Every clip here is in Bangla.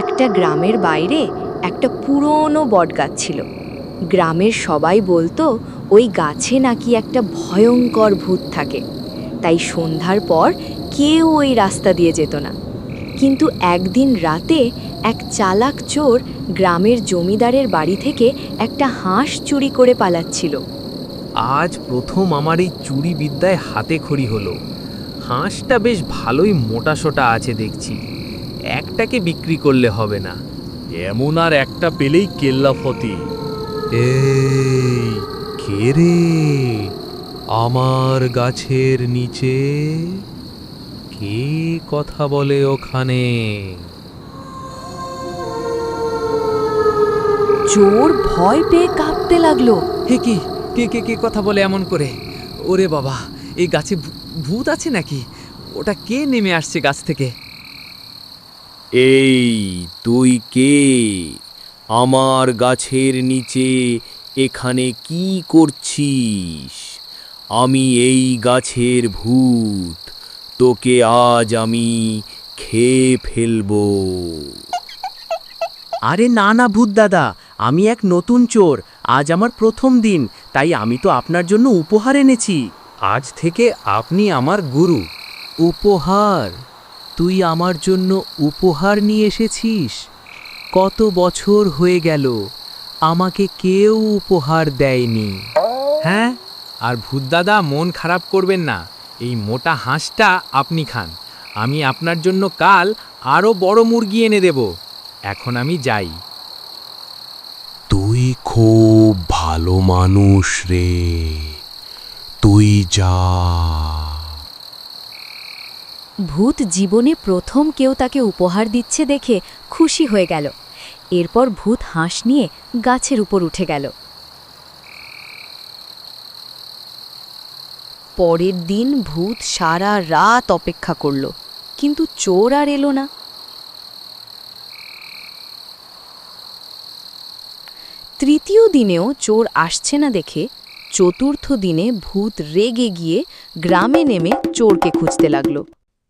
একটা গ্রামের বাইরে একটা পুরনো বটগাছ ছিল। গ্রামের সবাই বলতো ওই গাছে নাকি একটা ভয়ঙ্কর ভূত থাকে, তাই সন্ধ্যার পর কেউ ওই রাস্তা দিয়ে যেত না। কিন্তু একদিন রাতে এক চালাক চোর গ্রামের জমিদারের বাড়ি থেকে একটা হাঁস চুরি করে পালাচ্ছিল। আজ প্রথম আমার এই চুরি বিদ্যায় হাতে খড়ি হলো। হাঁসটা বেশ ভালোই মোটাসোটা আছে দেখছি, একটাকে বিক্রি করলে হবে না। এমন আর একটা পেলেই কেল্লাফতি। এই কে রে আমার গাছের নিচে? কে কথা বলে ওখানে? চোর ভয় পেয়ে কাঁপতে লাগলো। হে কি, কে কে কে কথা বলে এমন করে? ওরে বাবা, এই গাছে ভূত আছে নাকি? ওটা কে নেমে আসছে গাছ থেকে? এই তুই কে? আমার গাছের নিচে এখানে কি করছিস? আমি এই গাছের ভূত, তোকে আজ আমি খেয়ে ফেলবো। আরে না না ভূত দাদা, আমি এক নতুন চোর। আজ আমার প্রথম দিন, তাই আমি তো আপনার জন্য উপহার এনেছি। আজ থেকে আপনি আমার গুরু। উপহার? তুই আমার জন্য উপহার নিয়ে এসেছিস? কত বছর হয়ে গেল, আমাকে কেউ উপহার দেয়নি। হ্যাঁ, আর ভূত দাদা মন খারাপ করবেন না, এই মোটা হাঁসটা আপনি খান। আমি আপনার জন্য কাল আরও বড় মুরগি এনে দেব। এখন আমি যাই। তুই খুব ভালো মানুষ রে, তুই যা। ভূত জীবনে প্রথম কেউ তাকে উপহার দিচ্ছে দেখে খুশি হয়ে গেল। এরপর ভূত হাঁস নিয়ে গাছের উপর উঠে গেল। পরের দিন ভূত সারা রাত অপেক্ষা করল, কিন্তু চোর আর এলো না। তৃতীয় দিনেও চোর আসছে না দেখে চতুর্থ দিনে ভূত রেগে গিয়ে গ্রামে নেমে চোরকে খুঁজতে লাগল।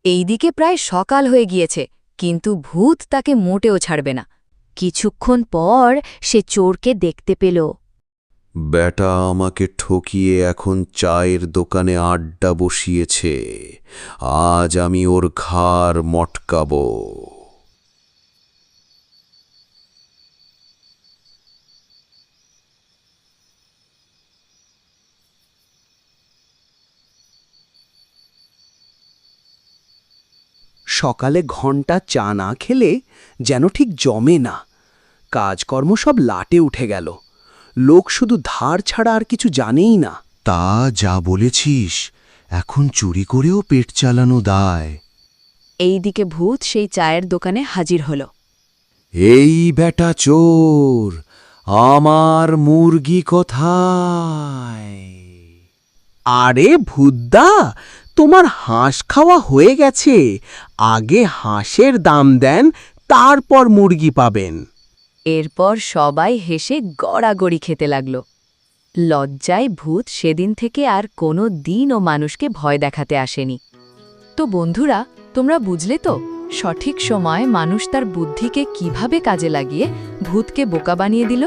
এইদিকে প্রায় সকাল হয়ে গিয়েছে, কিন্তু ভূত তাকে মোটেও ছাড়বে না। কিছুক্ষণ পর সে চোরকে দেখতে পেল। বেটা আমাকে ঠকিয়ে এখন চায়ের দোকানে আড্ডা বসিয়েছে, আজ আমি ওর ঘাড় মটকাবো। সকালে ঘন্টা চা না খেলে যেন ঠিক জমে না। কাজকর্ম সব লাটে উঠে গেল। লোক শুধু ধার ছাড়া আর কিছু জানেই না। তা যা বলেছিস, এখন চুরি করেও পেট চালানো দায়। এইদিকে ভূত সেই চায়ের দোকানে হাজির হল। এই বেটা চোর, আমার মুরগি কোথায়? আরে ভূতদা, তোমার হাঁস খাওয়া হয়ে গেছে। আগে হাঁসের দাম দেন, তারপর মুরগি পাবেন। এরপর সবাই হেসে গড়াগড়ি খেতে লাগল। লজ্জায় ভূত সেদিন থেকে আর কোনো দিনও মানুষকে ভয় দেখাতে আসেনি। তো বন্ধুরা, তোমরা বুঝলে তো সঠিক সময় মানুষ তার বুদ্ধিকে কিভাবে কাজে লাগিয়ে ভূতকে বোকা বানিয়ে দিল।